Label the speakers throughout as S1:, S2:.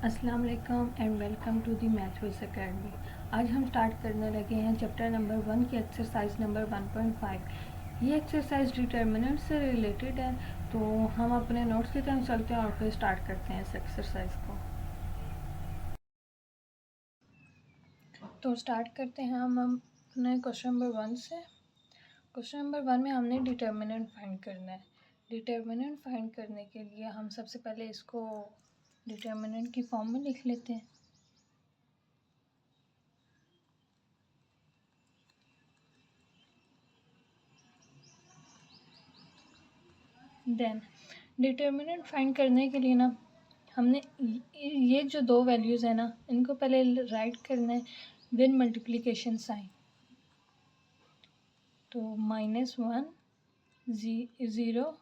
S1: अस्सलाम वालेकुम and welcome to the maths academy. आज हम स्टार्ट करने लगे हैं चैप्टर नंबर 1 की एक्सरसाइज नंबर 1.5। ये एक्सरसाइज डिटर्मिनेंट से रिलेटेड है, तो हम अपने नोट्स की तरफ चलते हैं और फिर स्टार्ट करते हैं इस एक्सरसाइज को। तो स्टार्ट करते हैं हम अपने क्वेश्चन नंबर 1 से। क्वेश्चन नंबर 1 में हमने डिटर्मिनेंट फाइंड करना है। डिटर्मिनेंट फाइंड करने के लिए हम सबसे पहले इसको डिटर्मिनेंट की फॉर्म में लिख लेते हैं। देन डिटर्मिनेंट फाइंड करने के लिए ना हमने ये जो दो वैल्यूज़ है ना, इनको पहले राइट करना है विद मल्टीप्लिकेशन साइन। तो -1 0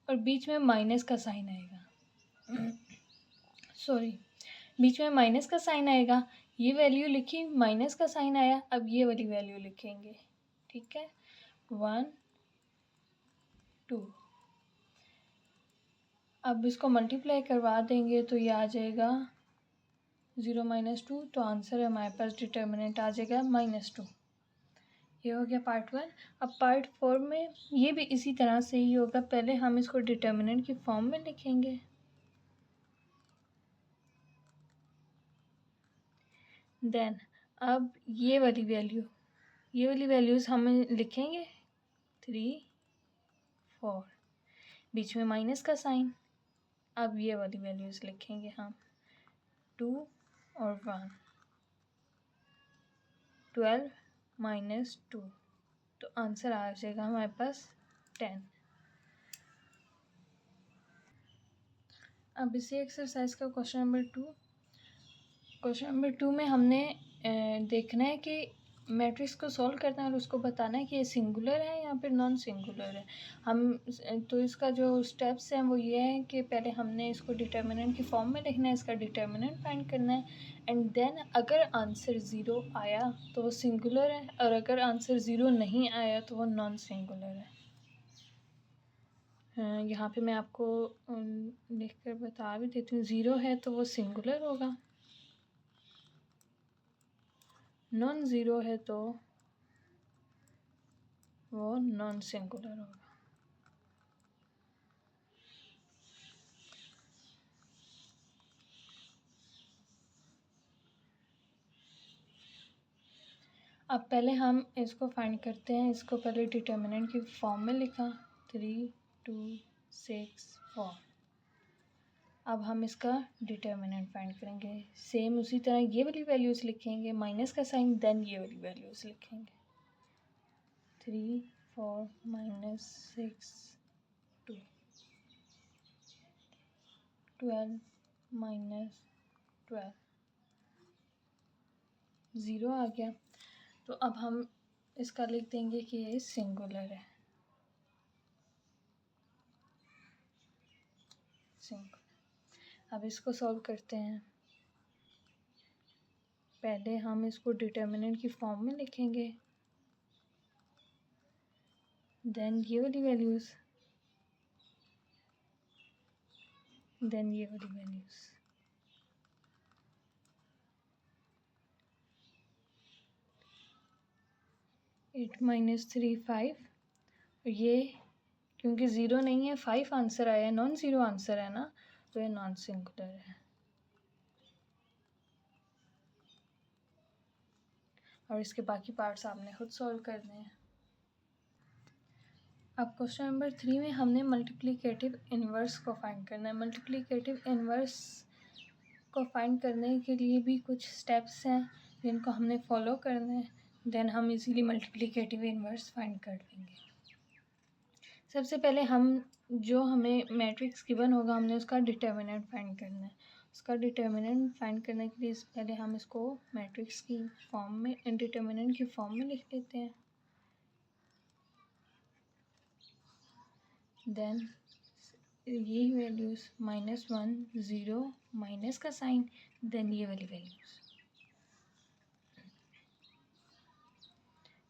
S1: और बीच में माइनस का साइन आएगा। सॉरी, बीच में माइनस का साइन आएगा। ये वैल्यू लिखी, माइनस का साइन आया, अब ये वाली वैल्यू लिखेंगे। ठीक है, 1 2। अब इसको मल्टीप्लाई करवा देंगे तो ये आ जाएगा 0 - 2। तो आंसर है हमारे पास, डिटर्मिनेंट आ जाएगा -2। ये हो गया पार्ट 1। अब पार्ट 4 में ये भी इसी तरह से ही होगा। पहले हम इसको डिटर्मिनेंट की फॉर्म में लिखेंगे। देन अब ये वाली वैल्यूज़ हम लिखेंगे 3 4, बीच में माइनस का साइन। अब ये वाली वैल्यूज़ लिखेंगे हम 2 और 1, 12 - 2। तो आंसर आ जाएगा हमारे पास 10। अब इसी एक्सरसाइज का क्वेश्चन नंबर 2 में हमने देखना है कि मैट्रिक्स को सॉल्व करना है और उसको बताना है कि ये सिंगुलर है या फिर नॉन सिंगुलर है। तो इसका जो स्टेप्स हैं वो ये हैं कि पहले हमने इसको डिटर्मिनेंट की फॉर्म में लिखना है, इसका डिटर्मिनेंट फाइंड करना है, एंड देन अगर आंसर 0 आया तो वो सिंगुलर है, और अगर आंसर 0 नहीं आया तो वो नॉन सिंगुलर है। यहाँ पे मैं आपको लिख कर बता भी देती हूँ। 0 है तो वो सिंगुलर होगा, नॉन ज़ीरो है तो वो नॉन सिंगुलर होगा। अब पहले हम इसको फाइंड करते हैं। इसको पहले डिटर्मिनेंट की फॉर्म में लिखा 3 2 6 4। अब हम इसका डिटर्मिनेंट फाइंड करेंगे। सेम उसी तरह ये वाली वैल्यूज़ लिखेंगे, माइनस का साइन, देन ये वाली वैल्यूज़ लिखेंगे 3 4 -6 2 12 -12 0 आ गया। तो अब हम इसका लिख देंगे कि ये सिंगुलर है। अब इसको सॉल्व करते हैं। पहले हम इसको डिटर्मिनेंट की फॉर्म में लिखेंगे, देन ये वाली वैल्यूज़, देन ये वाली वैल्यूज़। एट -3 5। ये क्योंकि 0 नहीं है, 5 आंसर आया है, नॉन ज़ीरो आंसर है ना, तो ये नॉन सिंगुलर है। और इसके बाकी पार्ट्स आपने खुद सॉल्व करने हैं। अब क्वेश्चन नंबर 3 में हमने मल्टीप्लिकेटिव इन्वर्स को फाइंड करना है। मल्टीप्लिकेटिव इन्वर्स को फाइंड करने के लिए भी कुछ स्टेप्स हैं जिनको हमने फॉलो करना है, देन हम इजीली मल्टीप्लिकेटिव इन्वर्स फाइंड कर लेंगे। सबसे पहले हमें मैट्रिक्स गिवन होगा, हमने उसका डिटर्मिनेंट फाइंड करना है। उसका डिटर्मिनेंट फाइंड करने के लिए पहले हम इसको मैट्रिक्स की फॉर्म में, डिटर्मिनेंट की फॉर्म में लिख लेते हैं। देन ये वैल्यूज़ -1 0 माइनस का साइन, देन ये वाली वैल्यूज़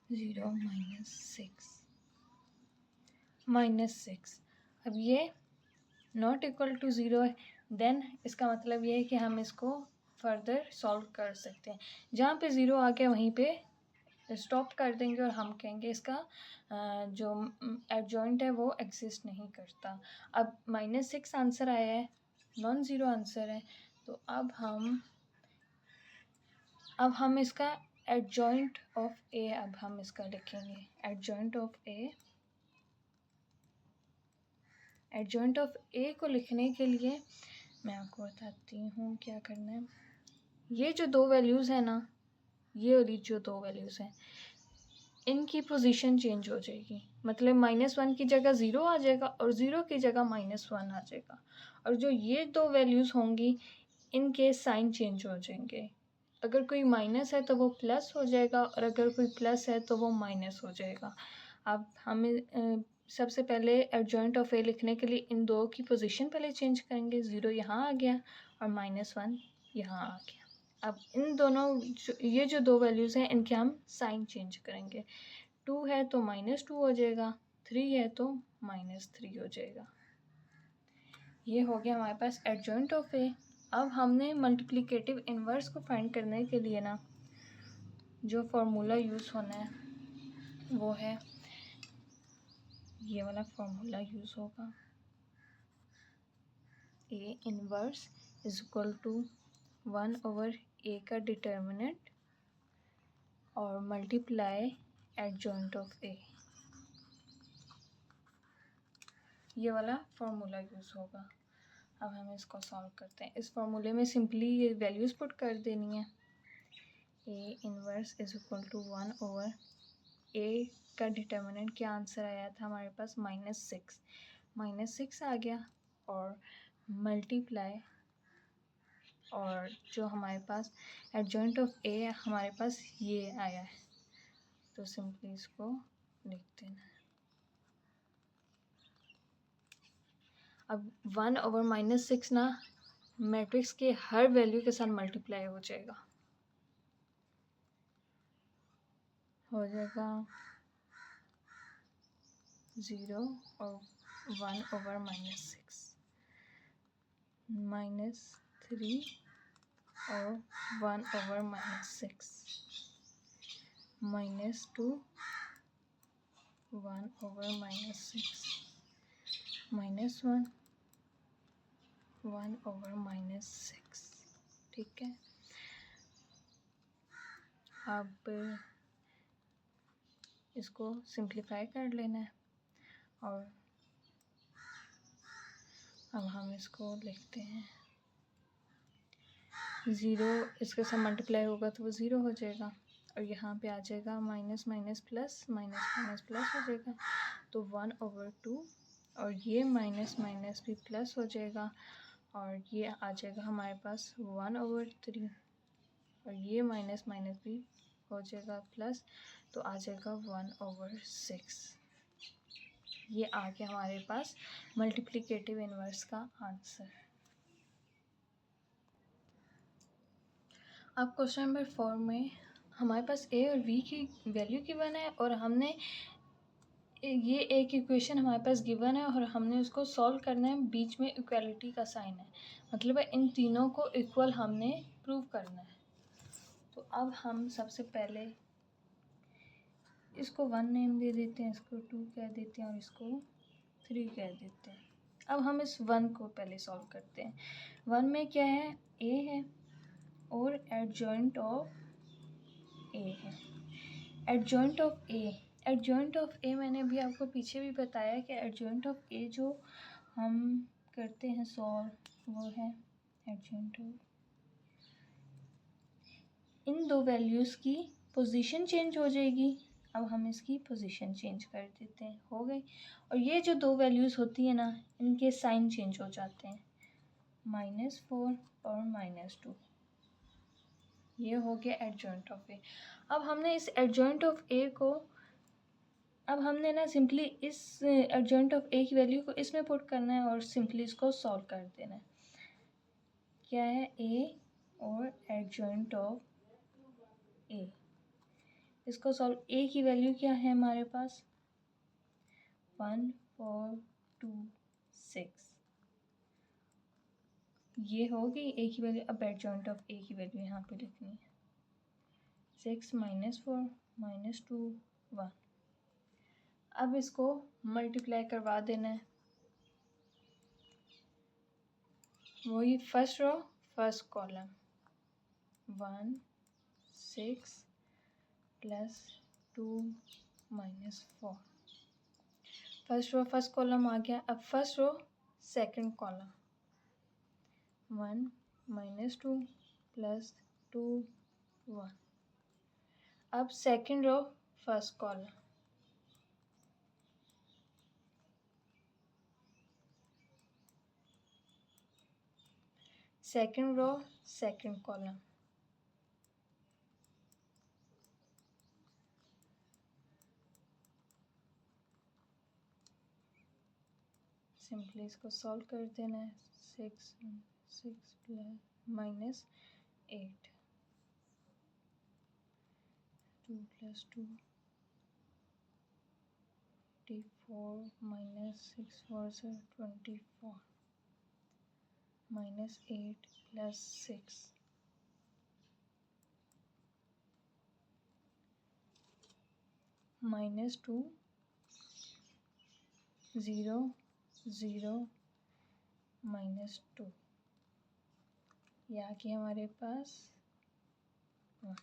S1: 0 -6 -6। अब ये नॉट इक्वल टू 0 है, देन इसका मतलब ये है कि हम इसको फर्दर सॉल्व कर सकते हैं। जहाँ पे ज़ीरो आ गया वहीं पे स्टॉप कर देंगे और हम कहेंगे इसका जो एडजॉइंट है वो एग्जिस्ट नहीं करता। अब -6 आंसर आया है, नॉन ज़ीरो आंसर है, तो अब हम इसका एडजॉइंट ऑफ ए अब हम इसका लिखेंगे। एडजॉइंट ऑफ ए को लिखने के लिए मैं आपको बताती हूँ क्या करना है। ये जो दो वैल्यूज़ है ना, ये वाली जो दो वैल्यूज़ हैं, इनकी पोजीशन चेंज हो जाएगी। मतलब -1 की जगह 0 आ जाएगा और 0 की जगह -1 आ जाएगा। और जो ये दो वैल्यूज़ होंगी इनके साइन चेंज हो जाएंगे। अगर कोई माइनस है तो वो प्लस हो जाएगा और अगर कोई प्लस है तो वो माइनस हो जाएगा। अब हमें सबसे पहले एडजॉइंट ऑफ ए लिखने के लिए इन दो की पोजीशन पहले चेंज करेंगे। 0 यहाँ आ गया और -1 यहाँ आ गया। अब इन दोनों ये जो दो वैल्यूज़ हैं इनके हम साइन चेंज करेंगे। 2 है तो -2 हो जाएगा, 3 है तो -3 हो जाएगा। ये हो गया हमारे पास एडजॉइंट ऑफ ए। अब हमने मल्टीप्लिकेटिव इन्वर्स को फाइंड करने के लिए ना जो फॉर्मूला यूज़ होना है वो है ये वाला फॉर्मूला यूज़ होगा। A inverse is equal to 1/a का डिटर्मिनेंट और मल्टीप्लाई एडजॉइंट ऑफ ए, ये वाला फॉर्मूला यूज़ होगा। अब हम इसको सॉल्व करते हैं। इस फॉर्मूले में सिंपली ये वैल्यूज़ पुट कर देनी है। A inverse is equal to 1/a का डिटर्मिनेंट क्या आंसर आया था हमारे पास -6 आ गया और मल्टीप्लाई और जो हमारे पास एडजॉइंट ऑफ ए हमारे पास ये आया है, तो सिंपली इसको लिख देना है। अब 1/-6 ना मैट्रिक्स के हर वैल्यू के साथ मल्टीप्लाई हो जाएगा। 0 और 1/-6 -3 और 1/-6 -2 1/-6 -1 1/-6। ठीक है, अब इसको सिंप्लीफाई कर लेना है और अब हम इसको लिखते हैं। 0 इसके साथ मल्टीप्लाई होगा तो वो 0 हो जाएगा और यहाँ पे आ जाएगा माइनस माइनस प्लस हो जाएगा, तो 1/2 और ये माइनस माइनस भी प्लस हो जाएगा और ये आ जाएगा हमारे पास 1/3 और ये माइनस माइनस भी हो जाएगा प्लस, तो आ जाएगा 1/6। ये आ गया हमारे पास मल्टीप्लिकेटिव इन्वर्स का आंसर। अब क्वेश्चन नंबर 4 में हमारे पास ए और बी की वैल्यू गिवन है और हमने ये एक इक्वेशन हमारे पास गिवन है और हमने उसको सॉल्व करना है। बीच में इक्वालिटी का साइन है, मतलब इन तीनों को इक्वल हमने प्रूव करना है। तो अब हम सबसे पहले इसको 1 नेम दे देते हैं, इसको 2 कह देते हैं और इसको 3 कह देते हैं। अब हम इस 1 को पहले सॉल्व करते हैं। 1 में क्या है, ए है और एडजॉइंट ऑफ ए है। एडजॉइंट ऑफ ए मैंने अभी आपको पीछे भी बताया कि एडजॉइंट ऑफ ए जो हम करते हैं सॉल्व वो है एडजॉइंट ऑफ, इन दो वैल्यूज़ की पोजीशन चेंज हो जाएगी। अब हम इसकी पोजीशन चेंज कर देते हैं, हो गई। और ये जो दो वैल्यूज़ होती है ना इनके साइन चेंज हो जाते हैं, -4 और -2। ये हो गया एडजॉइंट ऑफ ए। अब हमने इस एडजॉइंट ऑफ ए को अब हमने ना सिंपली इस एडजॉइंट ऑफ ए की वैल्यू को इसमें पुट करना है और सिंपली इसको सॉल्व कर देना है। क्या है, ए और एडजॉइंट ऑफ ए, इसको सॉल्व। ए की वैल्यू क्या है हमारे पास 1 4 2 6 ये होगी ए की वैल्यू। अब एडजॉइंट ऑफ ए की वैल्यू यहाँ पे लिखनी है 6 - 4 - 2 1। अब इसको मल्टीप्लाई करवा देना है, वही first row first column 1 6 + 2 - 4। First row first column आ गया। अब फर्स्ट रो सेकंड कॉलम 1 - 2 + 2 1। अब second row first column 2nd row second column simply इसको सॉल्व कर देना है। 6 + -8 2 + 2 24 -6 4 से 24 -8 + 6 -2 0 0 -2। यहाँ की हमारे पास 1।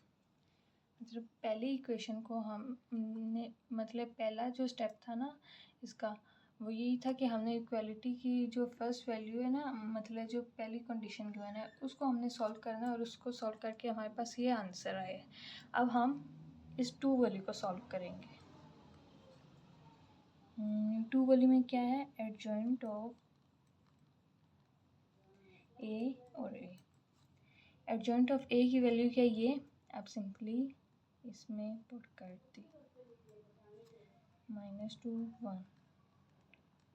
S1: मतलब पहली इक्वेशन को हमने मतलब पहला जो स्टेप था ना इसका, वो यही था कि हमने इक्वालिटी की जो फर्स्ट वैल्यू है ना, मतलब जो पहली कंडीशन गिवन है उसको हमने सॉल्व करना है और उसको सॉल्व करके हमारे पास ये आंसर आया है। अब हम इस 2 वैल्यू को सॉल्व करेंगे। 2 वैल्यू में क्या है, एडजॉइंट ऑफ ए और ए। एडजॉइंट ऑफ ए की वैल्यू क्या है ये, अब सिंपली इसमें पुट कर दी -2 1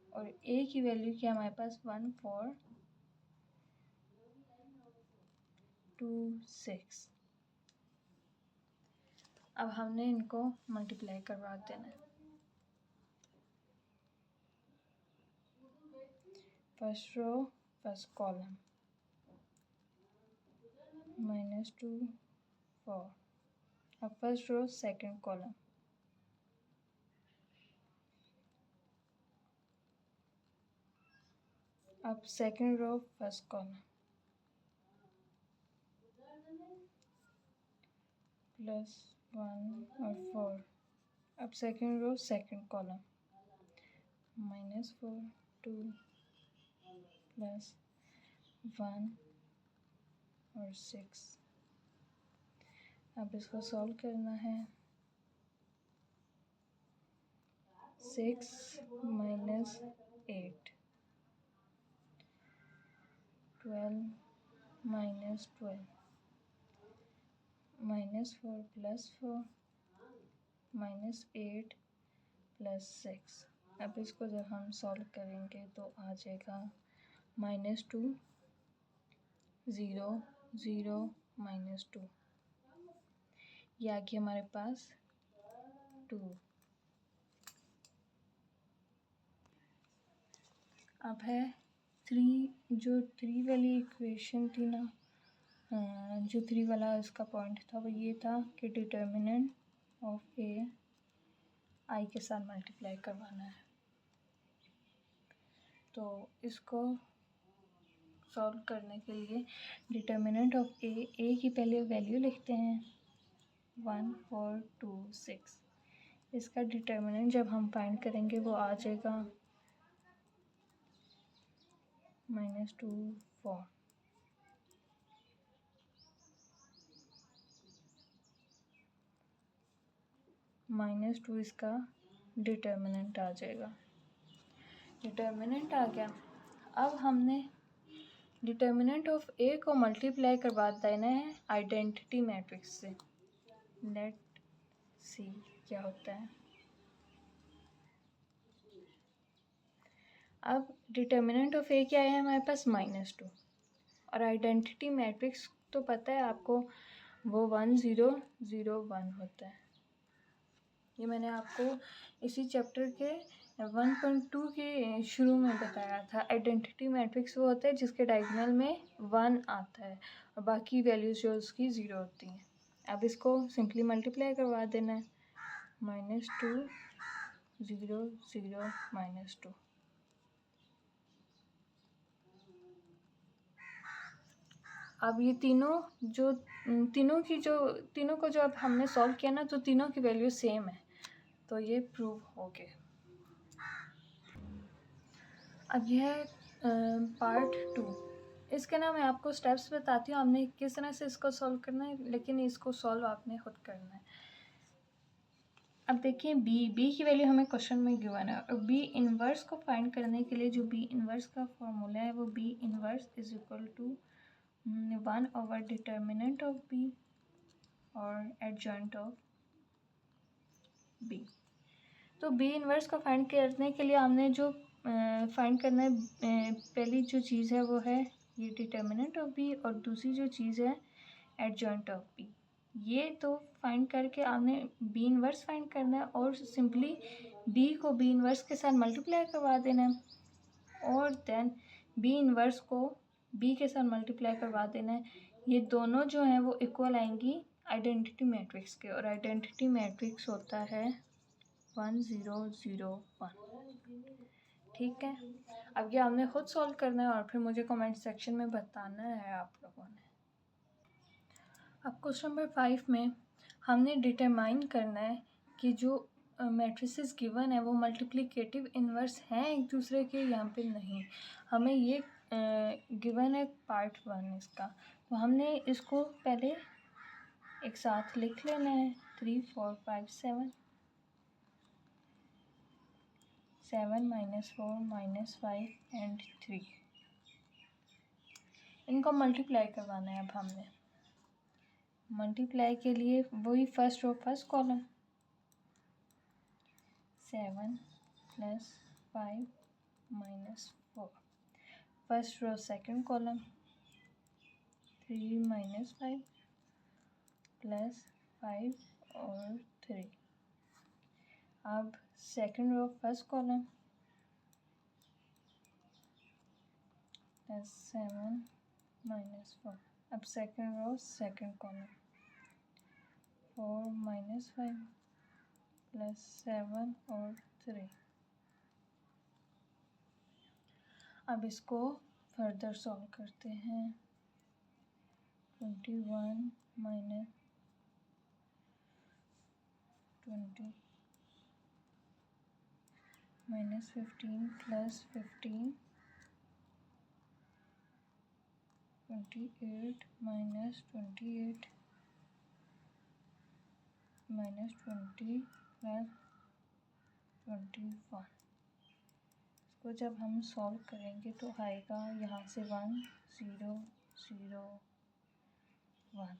S1: और ए की वैल्यू क्या हमारे पास 1 4 2 6। अब हमने इनको मल्टीप्लाई करवा देना है। First row first column -2 4। अब फर्स्ट रो सेकंड कॉलम अब सेकंड रो फर्स्ट कॉलम +1 और 4। अब सेकंड रो सेकंड कॉलम -4 2 +1 और 6। अब इसको सॉल्व करना है। 6 - 8 12 - 12 -4 + 4 -8 + 6। अब इसको जब हम सॉल्व करेंगे तो आ जाएगा -2 0 0 -2। ये आ गया हमारे पास 2। अब है 3। जो 3 वाली इक्वेशन थी ना, जो 3 वाला इसका पॉइंट था वो ये था कि डिटर्मिनेंट ऑफ ए आई के साथ मल्टीप्लाई करवाना है। तो इसको सॉल्व करने के लिए डिटर्मिनेंट ऑफ ए की पहले वैल्यू लिखते हैं 1 4 2 6। इसका डिटर्मिनेंट जब हम फाइंड करेंगे वो आ जाएगा -2 4। -2 इसका डिटर्मिनेंट आ जाएगा। डिटर्मिनेंट आ गया। अब हमने डिटर्मिनेंट ऑफ ए को मल्टीप्लाई करवा देना है आइडेंटिटी मैट्रिक्स से। लेट सी क्या होता है। अब डिटर्मिनेंट ऑफ ए क्या है हमारे पास -2 और आइडेंटिटी मैट्रिक्स तो पता है आपको, वो 1 0 0 1 होता है। ये मैंने आपको इसी चैप्टर के 1.2 के शुरू में बताया था आइडेंटिटी मैट्रिक्स वो होता है जिसके डायगोनल में 1 आता है और बाकी वैल्यूज जो उसकी 0 होती हैं। अब इसको सिंपली मल्टीप्लाई करवा देना है, -2 0 0 -2। अब ये तीनों को जो अब हमने सॉल्व किया ना, तो तीनों की वैल्यू सेम है, तो ये प्रूव हो गया। अब यह है पार्ट 2। इसके ना मैं आपको स्टेप्स बताती हूँ हमने किस तरह से इसको सॉल्व करना है, लेकिन इसको सॉल्व आपने खुद करना है। अब देखिए बी की वैल्यू हमें क्वेश्चन में गिवन है और बी इनवर्स को फाइंड करने के लिए जो बी इनवर्स का फॉर्मूला है वो B inverse is equal to 1/डिटर्मिनेंट ऑफ बी और एडजॉइंट ऑफ बी। तो बी इनवर्स को फाइंड करने के लिए हमने जो फाइंड करना है, पहली जो चीज़ है वो है ये डिटर्मिनेंट ऑफ बी और दूसरी जो चीज़ है एडजॉइंट ऑफ बी। ये तो फाइंड करके आपने बी इनवर्स फाइंड करना है और सिंपली बी को बी इनवर्स के साथ मल्टीप्लाई करवा देना है और देन बी इनवर्स को बी के साथ मल्टीप्लाई करवा देना है। ये दोनों जो हैं वो इक्वल आएंगी आइडेंटिटी मैट्रिक्स के और आइडेंटिटी मैट्रिक्स होता है 1 0 0 1। ठीक है, अब ये आपने खुद सॉल्व करना है और फिर मुझे कमेंट सेक्शन में बताना है आप लोगों ने। अब क्वेश्चन नंबर 5 में हमने डिटरमाइन करना है कि जो मैट्रिसेस गिवन है वो मल्टीप्लिकेटिव इन्वर्स हैं एक दूसरे के, यहाँ पे नहीं। हमें ये गिवन है पार्ट 1 इसका, तो हमने इसको पहले एक साथ लिख लेना है 3 4 5 7 7 -4 -5 एंड 3। इनको मल्टीप्लाई करवाना है। अब हमने मल्टीप्लाई के लिए वही first row first column 7 + 5 - 4, first row second column 3 - 5 + 5 और 3। अब सेकंड रो फर्स्ट कॉलम +7 - 4। अब सेकंड रो सेकंड कॉलम 4 - 5 + 7 और 3। अब इसको फर्दर सॉल्व करते हैं। 21 - 20 -15 + 15 28 - 28 -20 + 21। इसको जब हम सॉल्व करेंगे तो आएगा यहाँ से 1 0 0 1।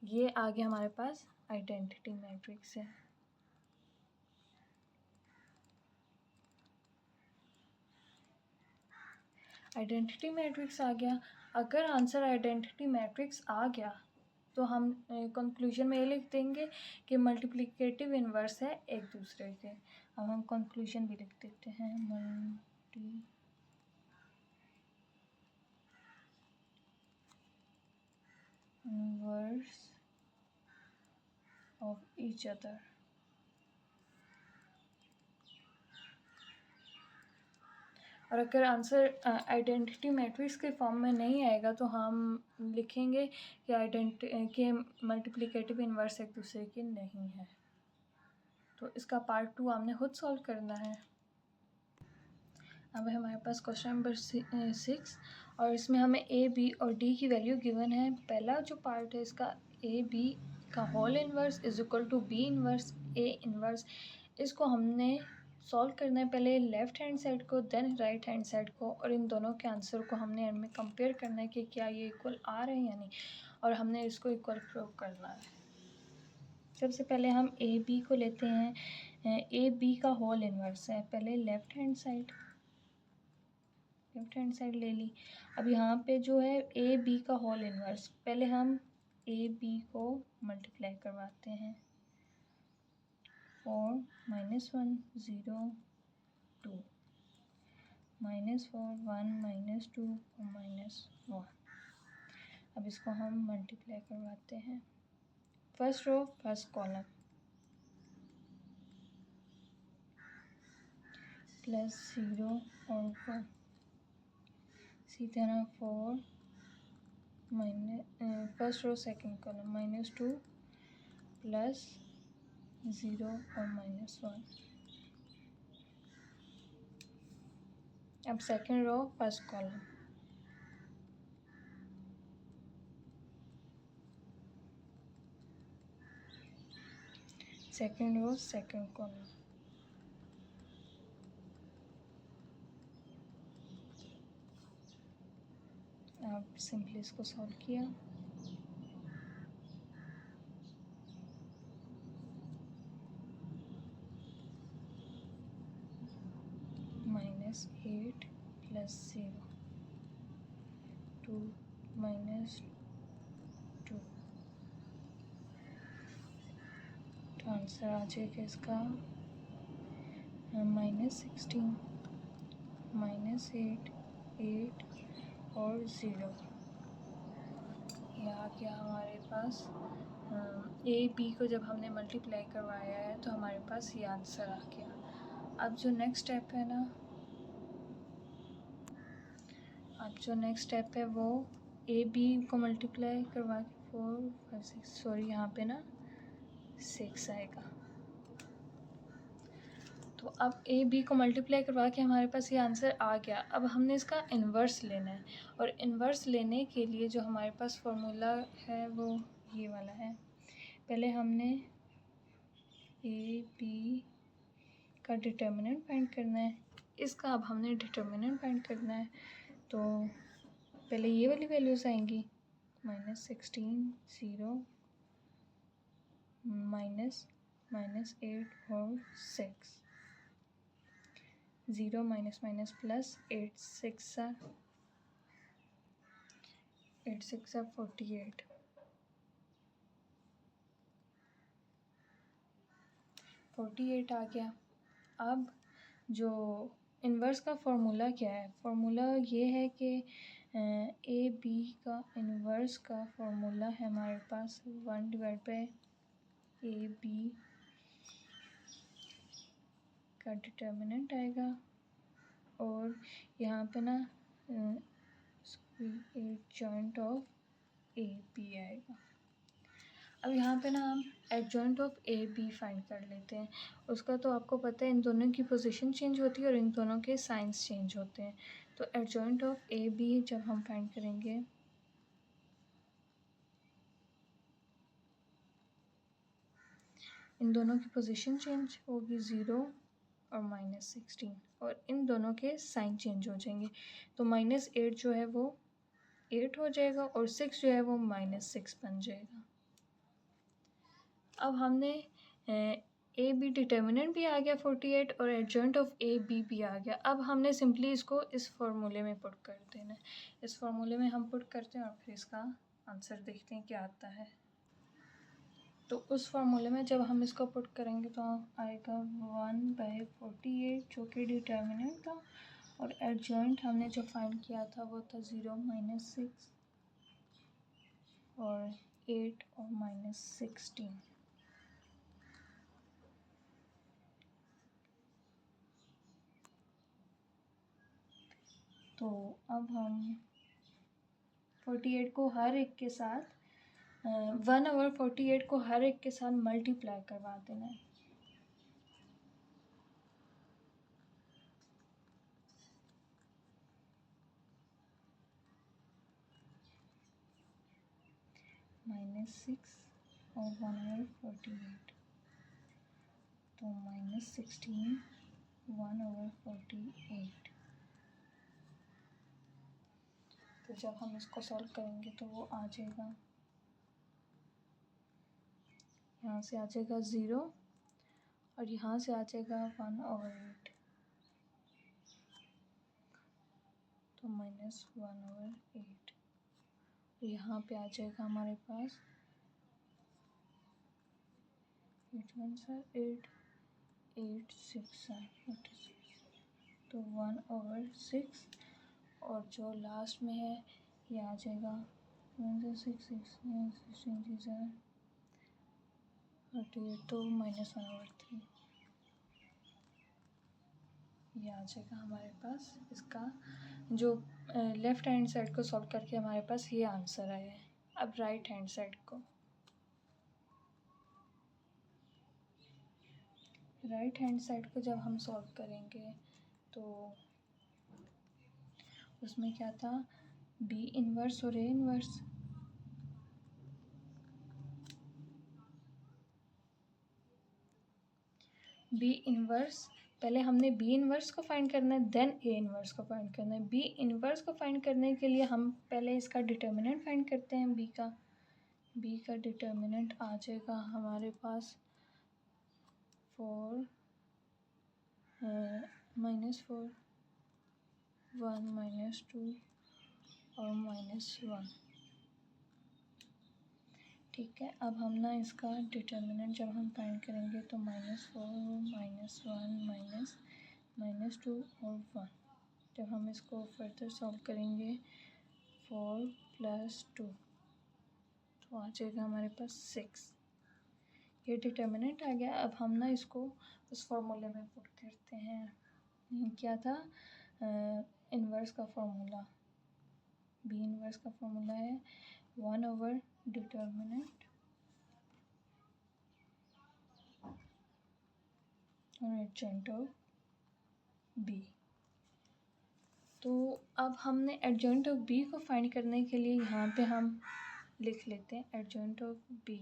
S1: ये आगे हमारे पास आइडेंटिटी मैट्रिक्स है। आइडेंटिटी मैट्रिक्स आ गया। अगर आंसर आइडेंटिटी मैट्रिक्स आ गया तो हम कंक्लूजन में ये लिख देंगे कि मल्टीप्लिकेटिव इन्वर्स है एक दूसरे के। अब हम कंक्लूजन भी लिख देते हैं, multi inverse of each other. और अगर आंसर आइडेंटिटी मैट्रिक्स के फॉर्म में नहीं आएगा तो हम लिखेंगे कि मल्टीप्लिकेटिव इन्वर्स एक दूसरे के नहीं है। तो इसका पार्ट 2 हमने खुद सॉल्व करना है। अब हमारे पास क्वेश्चन नंबर 6 और इसमें हमें ए बी और डी की वैल्यू गिवन है। पहला जो पार्ट है इसका ए बी का whole inverse is equal to B inverse A inverse. इसको हमने सॉल्व करना है पहले लेफ़्ट हैंड साइड को देन राइट हैंड साइड को, और इन दोनों के आंसर को हमने एंड में कंपेयर करना है कि क्या ये इक्वल आ रहे हैं या नहीं, और हमने इसको इक्वल प्रूव करना है। सबसे पहले हम ए बी को लेते हैं। ए बी का होल इन्वर्स है, पहले लेफ़्ट हैंड साइड ले ली। अब यहाँ पे जो है ए बी का होल इन्वर्स, पहले हम ए बी को मल्टीप्लाई करवाते हैं। 4 -1 0 2 -4 1 -2 और -1। अब इसको हम मल्टीप्लाई करवाते हैं। फर्स्ट रो फर्स्ट कॉलम +0 और 1। इसी तरह 4 फर्स्ट रो सेकंड कॉलम -2 +0 और -1। अब second row first column second row second column. अब सिंपली इसको सॉल्व किया। -8 +0 2 -2 तो आंसर आ जाएगा इसका -16 -8 8 और 0। यह आ गया हमारे पास ए बी को जब हमने मल्टीप्लाई करवाया है तो हमारे पास ये आंसर आ गया। अब जो नेक्स्ट स्टेप है ना, अब जो नेक्स्ट स्टेप है वो ए बी को मल्टीप्लाई करवा के 4 5 6 सॉरी यहाँ पे ना 6 आएगा। तो अब ए बी को मल्टीप्लाई करवा के हमारे पास ये आंसर आ गया। अब हमने इसका इन्वर्स लेना है और इन्वर्स लेने के लिए जो हमारे पास फॉर्मूला है वो ये वाला है। पहले हमने ए बी का डिटर्मिनेंट फाइंड करना है, इसका अब हमने डिटर्मिनेंट फाइंड करना है। तो पहले ये वाली वैल्यूज़ आएंगी -16 0 -8 और 6 0 -+ 8 6 8 6 48 48 आ गया। अब जो इन्वर्स का फॉर्मूला क्या है, फॉर्मूला ये है कि ए बी का इन्वर्स का फॉर्मूला है हमारे पास 1/a बी का डिटर्मिनेंट आएगा और यहाँ पे ना एडजॉइंट ऑफ ए बी आएगा। अब यहाँ पे ना हम adjoint of A B find कर लेते हैं। उसका तो आपको पता है इन दोनों की पोजीशन चेंज होती है और इन दोनों के साइंस चेंज होते हैं। तो एडजॉइंट ऑफ ए बी जब हम फाइंड करेंगे इन दोनों की पोजीशन चेंज होगी 0 और -16 और इन दोनों के साइन चेंज हो जाएंगे। तो -8 जो है वो 8 हो जाएगा और 6 जो है वो -6 बन जाएगा। अब हमने ए बी डिटर्मिनेंट भी आ गया 48 और एडजॉइंट ऑफ ए बी भी आ गया। अब हमने सिंपली इसको इस फार्मूले में पुट कर देना है। इस फार्मूले में हम पुट करते हैं और फिर इसका आंसर देखते हैं क्या आता है। तो उस फार्मूले में जब हम इसको पुट करेंगे तो आएगा 1/48 जो कि डिटर्मिनेंट था और एडजॉइंट हमने जो फाइंड किया था वो था 0 -6 और 8 और -16। तो अब हम 48 को हर एक के साथ 1/48 को हर एक के साथ मल्टीप्लाई करवा देना है। -6 और 1/48 तो -16 1/48। तो जब हम इसको सॉल्व करेंगे तो वो आ जाएगा, यहाँ से आ जाएगा 0 और यहाँ से आ जाएगा 1/8 तो -1/8। यहाँ पे आ जाएगा हमारे पास 8 1 8 8 6 तो 1/6 और जो लास्ट में है ये आ जाएगा 1 6 6 तो -1/3 ये आ जाएगा हमारे पास। इसका जो लेफ़्ट हैंड साइड को सॉल्व करके हमारे पास ये आंसर आया है। अब राइट हैंड साइड को जब हम सॉल्व करेंगे तो उसमें क्या था, B इन्वर्स और A इन्वर्स। B इन्वर्स पहले हमने B इन्वर्स को फाइंड करना है, देन A इन्वर्स को फाइंड करना है। B इन्वर्स को फाइंड करने के लिए हम पहले इसका डिटर्मिनेंट फाइंड करते हैं B का डिटर्मिनेंट आ जाएगा हमारे पास 4 -4 1 -2 और -1। ठीक है, अब हम ना इसका डिटर्मिनेंट जब हम फाइंड करेंगे तो -4 -1 -2 और 1। जब हम इसको फर्दर सॉल्व करेंगे 4 + 2 तो आ जाएगा हमारे पास 6। ये डिटर्मिनेंट आ गया। अब हम ना इसको उस फॉर्मूले में पुट करते हैं। क्या था इन्वर्स का फॉर्मूला, B इन्वर्स का फॉर्मूला है 1/डिटर्मिनेंट और एडजॉइंट ऑफ B। तो अब हमने एडजॉइंट ऑफ B को फाइंड करने के लिए यहाँ पे हम लिख लेते हैं एडजॉइंट ऑफ B।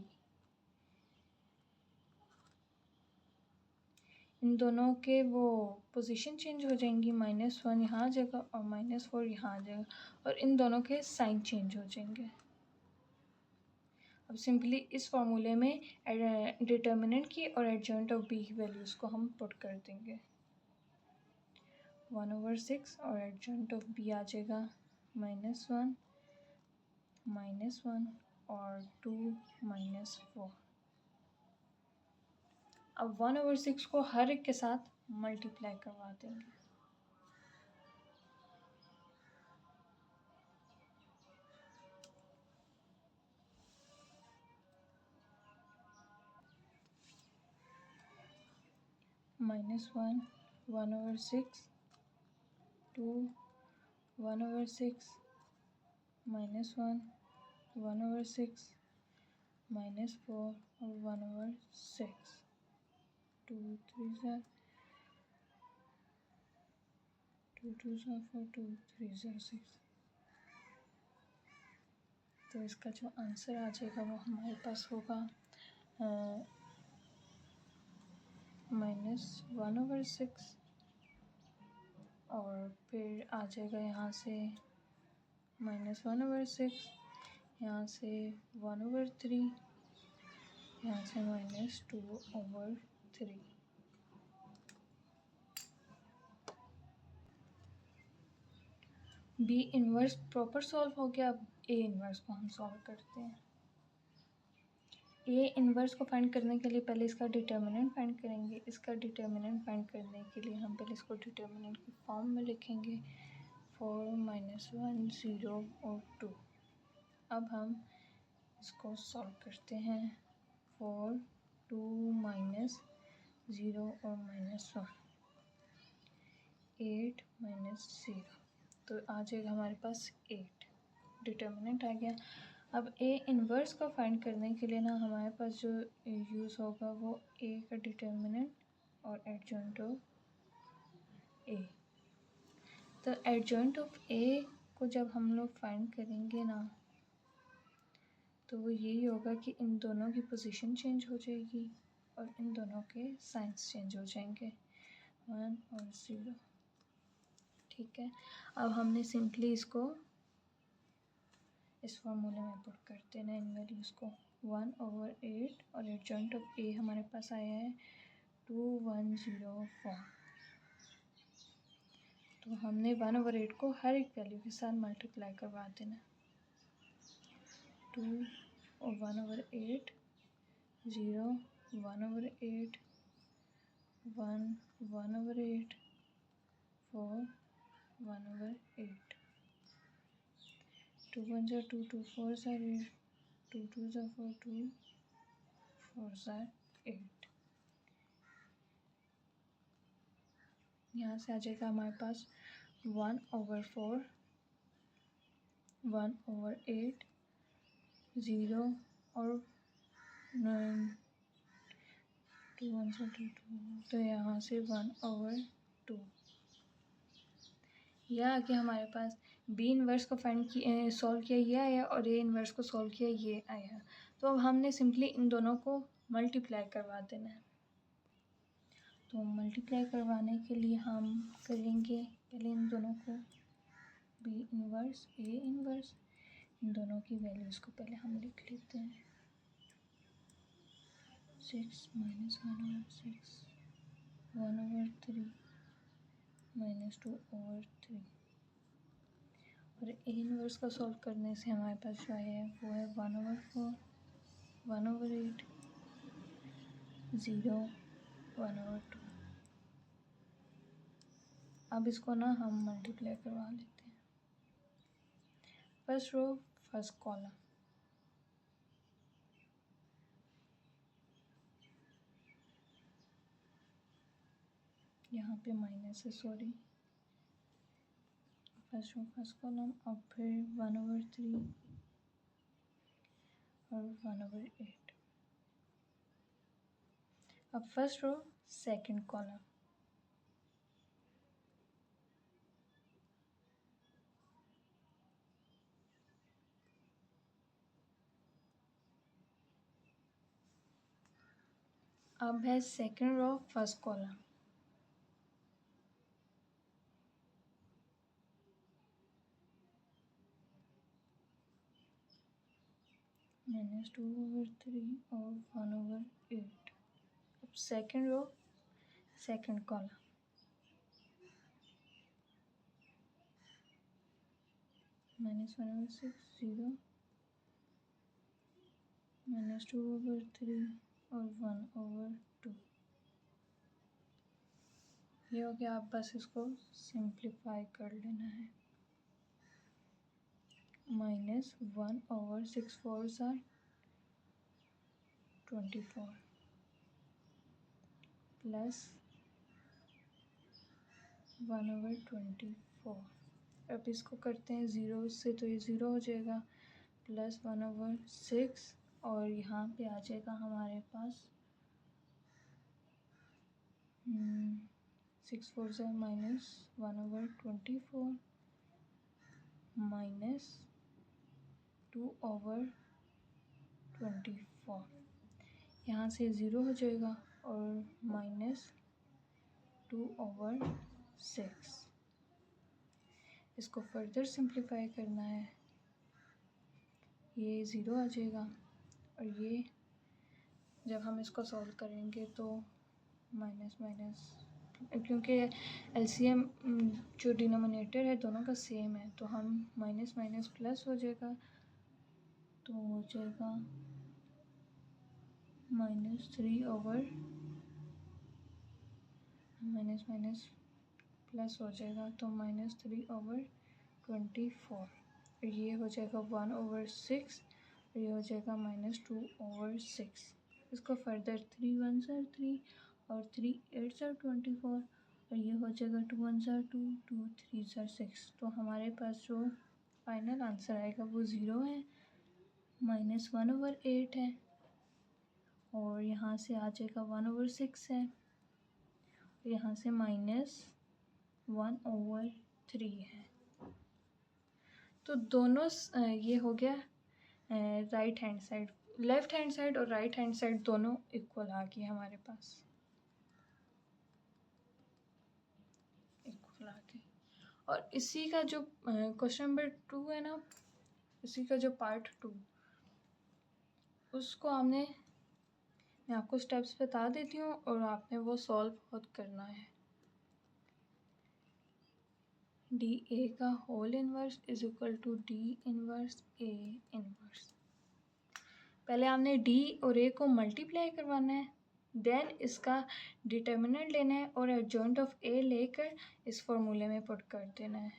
S1: इन दोनों के वो पोजीशन चेंज हो जाएंगी, -1 यहाँ आ जाएगा और -4 यहाँ आ जाएगा और इन दोनों के साइन चेंज हो जाएंगे। अब सिंपली इस फॉर्मूले में डिटर्मिनेंट की और एडजॉइंट ऑफ B की वैल्यूज़ को हम पुट कर देंगे। 1/6 और एडजॉइंट ऑफ B आ जाएगा -1 -1 और 2 -4। अब 1/6 को हर एक के साथ मल्टीप्लाई करवा देंगे। -1 1/6 2 1/6 -1 1/6 -4 और 1/6 2 3 are 2 2s are 4 2 3s are 6। तो इसका जो आंसर आ जाएगा वो हमारे पास होगा -1/6 और फिर आ जाएगा यहाँ से -1/6, यहाँ से 1/3, यहाँ से -2/3। B इन्वर्स प्रॉपर सॉल्व हो गया। अब A इन्वर्स को हम सॉल्व करते हैं। A इन्वर्स को फाइंड करने के लिए पहले इसका डिटर्मिनेंट फाइंड करेंगे। इसका डिटर्मिनेंट फाइंड करने के लिए हम पहले इसको डिटर्मिनेंट की फॉर्म में लिखेंगे 4 -1 0 और 2। अब हम इसको सॉल्व करते हैं 4 2 -0 और -1 8 -0 तो आ जाएगा हमारे पास 8। डिटर्मिनेंट आ गया। अब A इन्वर्स को फाइंड करने के लिए ना हमारे पास जो यूज़ होगा वो A का डिटर्मिनेंट और एडजॉइंट ऑफ A। तो एडजॉइंट ऑफ A को जब हम लोग फाइंड करेंगे ना तो वो यही होगा कि इन दोनों की पोजीशन चेंज हो जाएगी और इन दोनों के साइंस चेंज हो जाएंगे 1 और 0। ठीक है, अब हमने सिंपली इसको इस फॉर्मूले में पुट कर देना इन वैल्यूज़ को 1/8 और एडजॉइंट ऑफ A हमारे पास आया है 2104। तो हमने 1/8 को हर एक वैल्यू के साथ मल्टीप्लाई करवा देना 2 और 1/8 0 1/8 1/8, 4 1/8, 2 1s are 2, 2 4s are 8, 2 2s are 4, 2 4s are 8। यहाँ से आ जाएगा हमारे पास 1/4, 1/8, 0 और 9, 2 1s are 2, 2, तो यहाँ से 1/2। यह आगे हमारे पास बी इन्वर्स को फाइंड सॉल्व किया ये आया और ए इन्वर्स को सॉल्व किया ये आया। तो अब हमने सिंपली इन दोनों को मल्टीप्लाई करवा देना है। तो मल्टीप्लाई करवाने के लिए हम करेंगे पहले इन दोनों को बी इन्वर्स ए इन्वर्स, इन दोनों की वैल्यूज़ को पहले हम लिख लेते हैं। 6 - 1/6, 1/3 - 2/3। और ए इन्वर्स का सॉल्व करने से हमारे पास जो है वो है 1/4, 1/8, 0, 1/2। अब इसको ना हम मल्टीप्लाई करवा लेते हैं। फर्स्ट रो फर्स्ट कॉलम, यहाँ पे माइनस है sorry, first row first column, अब फिर 1/3 और 1/8। अब फर्स्ट रो सेकंड कॉलम, अब है सेकंड रो फर्स्ट कॉलम, -2/3 और 1/8। अब सेकंड रो सेकंड कॉलम, -1/6, 0, -2/3 और 1/2। ये हो गया। आप बस इसको सिंप्लीफाई कर लेना है। -1/6 4s are 24 प्लस 1/24। अब इसको करते हैं 0 से, तो ये 0 हो जाएगा, प्लस 1/6 और यहाँ पे आ जाएगा हमारे पास 6 4s are -1/24 माइनस 2/24। यहाँ से 0 हो जाएगा और -2/6। इसको फर्दर सिंप्लीफाई करना है, ये 0 आ जाएगा और ये जब हम इसको सॉल्व करेंगे तो माइनस माइनस, क्योंकि एलसीएम जो डिनोमिनेटर है दोनों का सेम है, तो हम माइनस माइनस प्लस हो जाएगा, तो हो जाएगा -3 माइनस माइनस प्लस हो जाएगा, तो -3/24। ये हो जाएगा 1/6 और ये हो जाएगा -2/6। इसको फर्दर 3 1s are 3 और 3 8s are 24 और ये हो जाएगा 2 1s are 2, 2 3s are 6। तो हमारे पास जो फाइनल आंसर आएगा वो 0 है, -1/8 है और यहाँ से आ जाएगा 1/6 है, यहाँ से -1/3 है। तो दोनों ये हो गया right hand side, left hand side और राइट हैंड साइड दोनों इक्वल आ गए हमारे पास, इक्वल आ गए। और इसी का जो क्वेश्चन नंबर 2 है ना, इसी का जो पार्ट 2, उसको मैं आपको स्टेप्स बता देती हूँ और आपने वो सॉल्व खुद करना है। DA का whole inverse is equal to D inverse A inverse. पहले आपने D और A को मल्टीप्लाई करवाना है, देन इसका डिटर्मिनेंट लेना है और एडजॉइंट ऑफ ए लेकर इस फॉर्मूले में पुट कर देना है।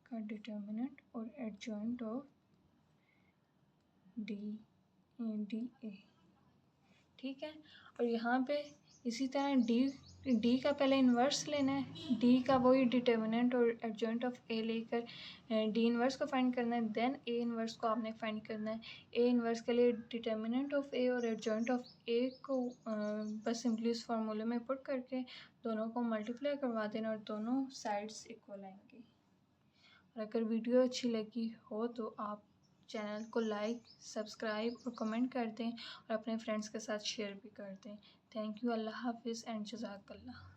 S1: का डिटर्मिनेंट और एडजॉइंट ऑफ डी ए, ठीक है। और यहाँ पे इसी तरह डी का पहले इन्वर्स लेना है, डी का वही डिटर्मिनेंट और एडजॉइंट ऑफ ए लेकर डी इन्वर्स को फाइंड करना है। देन ए इन्वर्स को आपने फाइंड करना है। ए इन्वर्स के लिए डिटर्मिनेंट ऑफ ए और एडजॉइंट ऑफ ए को बस सिंपली इस फार्मूले में पुट करके दोनों को मल्टीप्लाई करवा देना और दोनों साइड्स इक्वल आएंगी। और अगर वीडियो अच्छी लगी हो तो आप चैनल को लाइक, सब्सक्राइब और कमेंट कर दें और अपने फ्रेंड्स के साथ शेयर भी कर दें। Thank you. अल्लाह हाफिज़ एंड जज़ाकल्लाह।